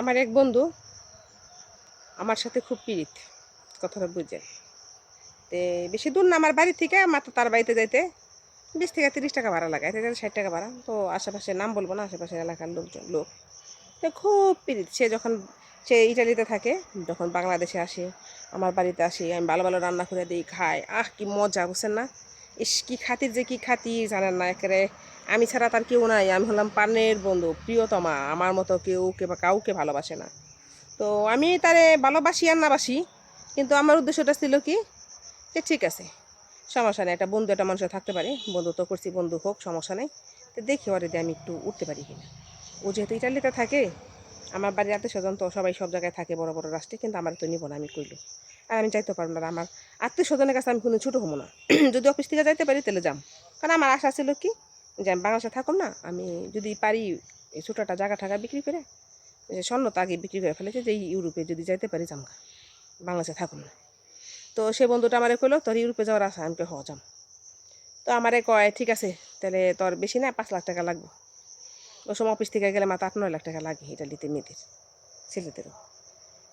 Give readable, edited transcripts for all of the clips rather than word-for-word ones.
আমার এক বন্ধু আমার সাথে খুব পীড়িত, কথাটা বুঝেন। তে বেশি দূর না আমার বাড়ি থেকে, মাত্র তার বাড়িতে যাইতে 20 থেকে 30 টাকা ভাড়া লাগে, এতে 60 টাকা ভাড়া। তো আশেপাশে নাম বলবো না, আশেপাশের এলাকার লোক তো খুব পীড়িত। সে ইটালিতে থাকে, যখন বাংলাদেশে আসে আমার বাড়িতে আসে, আমি ভালো ভালো রান্না করে দিই, খাই, কি মজা, বুঝছেন না? ইস কি খাতির, যে কি খাতির জানেন না একেবারে। আমি ছাড়া তার কেউ নাই, আমি হলাম প্রাণের বন্ধু, প্রিয়তমা। আমার মতো কাউকে ভালোবাসে না। তো আমি তারে ভালোবাসি আর না বাসি, কিন্তু আমার উদ্দেশ্যটা ছিল কি, যে ঠিক আছে, সমস্যা নেই, একটা বন্ধু একটা মানুষের থাকতে পারে, বন্ধু তো করছি, বন্ধু হোক, সমস্যা নেই। তো দেখি ওরে দিয়ে আমি একটু উঠতে পারি কিনা। ও যেহেতু ইটালিতে থাকে, আমার বাড়ির আত্মীয় স্বজন তো সবাই সব জায়গায় থাকে, বড় বড় রাষ্ট্রে, কিন্তু আমার তো নিব না, আমি কইল। আর আমি যাইতে পারবো না, আমার আত্মীয় স্বজনের কাছে আমি কোনো ছোটো হবো না। যদি অফিস থেকে যাইতে পারি তাহলে যাম। কারণ আমার আশা ছিল কি, যে আমি বাংলাদেশে থাকুম না, আমি যদি পারি এই ছোটো একটা জায়গা টাকা বিক্রি করে, স্বর্ণ তো আগে বিক্রি করে ফেলেছে, যে ইউরোপে যদি যাইতে পারি জামগা, বাংলাদেশে থাকুন না। তো সে বন্ধুটা আমারে কইলো, তোর ইউরোপে যাওয়ার আশা? আমি হ যাম। তো আমারে কয়, ঠিক আছে, তাহলে তোর বেশি না 5 লাখ টাকা লাগবে। ওই সময় অফিস থেকে গেলে মাত্র 8-9 লাখ টাকা লাগে ইটালিতে মেয়েদের, ছেলেদেরও।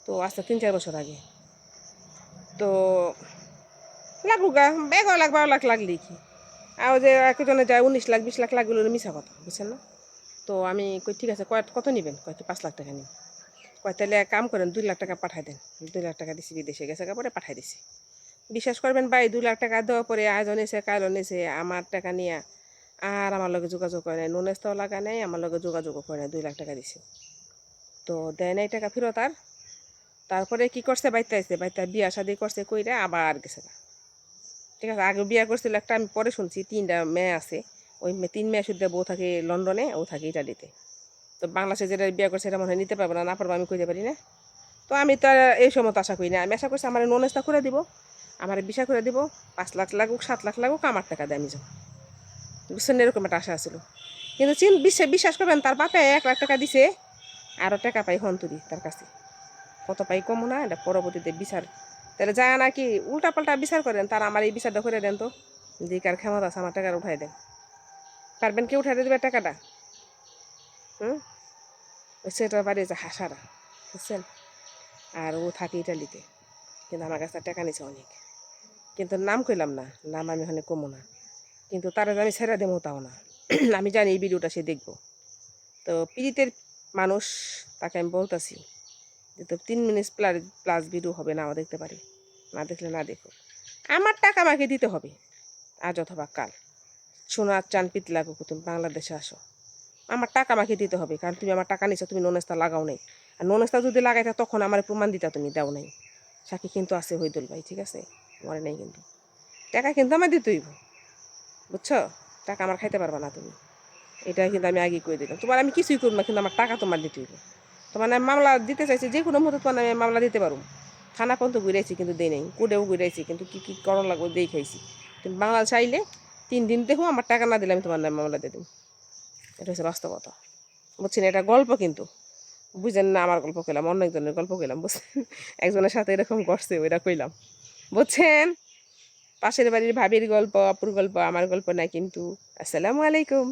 তো আজ তো 3-4 বছর আগে। তো লাগুক গা, 11 লাখ 12 লাখ লাগলেই কি, আর যে একজনে যায় 19 লাখ 20 লাখ লাগলো, মিশা কথা, বুঝছেন না? তো আমি কই, ঠিক আছে, কত নেবেন? কয় কি 5 লাখ টাকা নিন। কয় তাহলে এক কাম করেন, 2 লাখ টাকা পাঠাই দেন। 2 লাখ টাকা দিছি, বিদেশে গেছে, পরে পাঠাই দিছি। বিশ্বাস করবেন ভাই, 2 লাখ টাকা দেওয়ার পরে আজ এনেছে কাল এনেছে আমার টাকা নিয়ে, আর আমার লগে যোগাযোগ করে নাই, নুনেস্তাও লাগা নেই, আমার লগে যোগাযোগও করে নাই। 2 লাখ টাকা দিছে, তো দেয় নাই টাকা ফেরত আর। তারপরে কি করছে, বাইতে আইছে, বাইতে বিয়া শাদি করছে, কইরা আবার গেছে গা। ঠিক আছে, আগে বিয়া করছিল একটা, আমি পরে শুনছি 3টা মেয়ে আছে। ওই 3 মেয়ে শুদ্ধ বউ থাকে লন্ডনে, ও থাকে ইটালিতে। তো বাংলাদেশে যেটা বিয়া করছে এটা মনে হয় নিতে পারবো না, না পারবো আমি কইতে পারি না। তো আমি তো আর এই সময় তো আশা করি না, আমি আশা করছি আমার ননেস্তা করে দিব, আমার বিষা করে দিব, 5 লাখ লাগুক 7 লাখ লাগুক, আমার টাকা দিয়ে আমি যাবো, বুঝছেন? এরকম একটা আশা ছিল। কিন্তু বিশ্বাস করবেন, তার বাপে 1 লাখ টাকা দিছে, আরও টাকা পাই হন্তুরি তার কাছে। কত পাই কম না, এটা পরবর্তীতে বিচার, তাহলে যায় নাকি উল্টা পাল্টা বিচার করেন, তার আমার এই বিচারটা করে দেন তো, যে কার ক্ষমতা আছে আমার টাকাটা উঠাই দেন। পারবেন কি উঠাই দেবে টাকাটা? হুম? ওই সেটার বাড়ি যে হাসারা, বুঝছেন? আর ও থাকে ইটালিতে, কিন্তু আমার কাছে টাকা নিছে অনেক। কিন্তু নাম কইলাম না, নাম আমি ওখানে কমো না, কিন্তু তারা যে আমি ছেড়ে দেবো তাও না। আমি জানি এই ভিডিওটা সে দেখবো। তো পীড়িতের মানুষ, তাকে আমি বলতেছি যে তো 3 মিনিট প্লাস ভিডিও হবে, নাও দেখতে পারি, না দেখলে না দেখো, আমার টাকা আমাকে দিতে হবে, আজ অথবা কাল। সোনার চান পিত লাগুক, তুমি বাংলাদেশে আসো, আমার টাকা আমাকে দিতে হবে, কারণ তুমি আমার টাকা নিছো, তুমি ননেস্তা লাগাও নাই। আর ননেস্তা যদি লাগাইতা তখন আমার প্রমাণ দিতা, তুমি দাও নাই। সাক্ষী কিন্তু আছে হইদুল ভাই, ঠিক আছে, মরে নাই কিন্তু। টাকা কিন্তু আমার দিতে হইব, বুঝছো? টাকা আমার খাইতে পারবা না তুমি, এটা কিন্তু আমি আগে করে দিলাম। তোমার আমি কিছুই করবো না, কিন্তু আমার টাকা তোমার দিতে হইব। তোমার আমি মামলা দিতে চাইছি, যে কোনো মুহূর্তে তোমার আমি মামলা দিতে পারবো। থানা পর্যন্ত ঘুরাইছি কিন্তু দেই নাই, কোর্টেও ঘুরাইছি, কিন্তু কী কী করণ লাগবে দিয়ে খাইছি। তুমি বাংলা চাইলে 3 দিন দেখো, আমার টাকা না দিলে আমি তোমার নামে মামলা দিয়ে দেবো। এটা হচ্ছে বাস্তবতা, বুঝছেন? এটা গল্প কিন্তু, বুঝেন না আমার গল্প কইলাম, অন্য একজনের গল্প কইলাম, বুঝছেন? একজনের সাথে এরকম করছে, ওইটা কইলাম, বুঝছেন? পাশের বাড়ির ভাবির গল্প, অপুর গল্প, আমার গল্প না কিন্তু। আসসালামু আলাইকুম।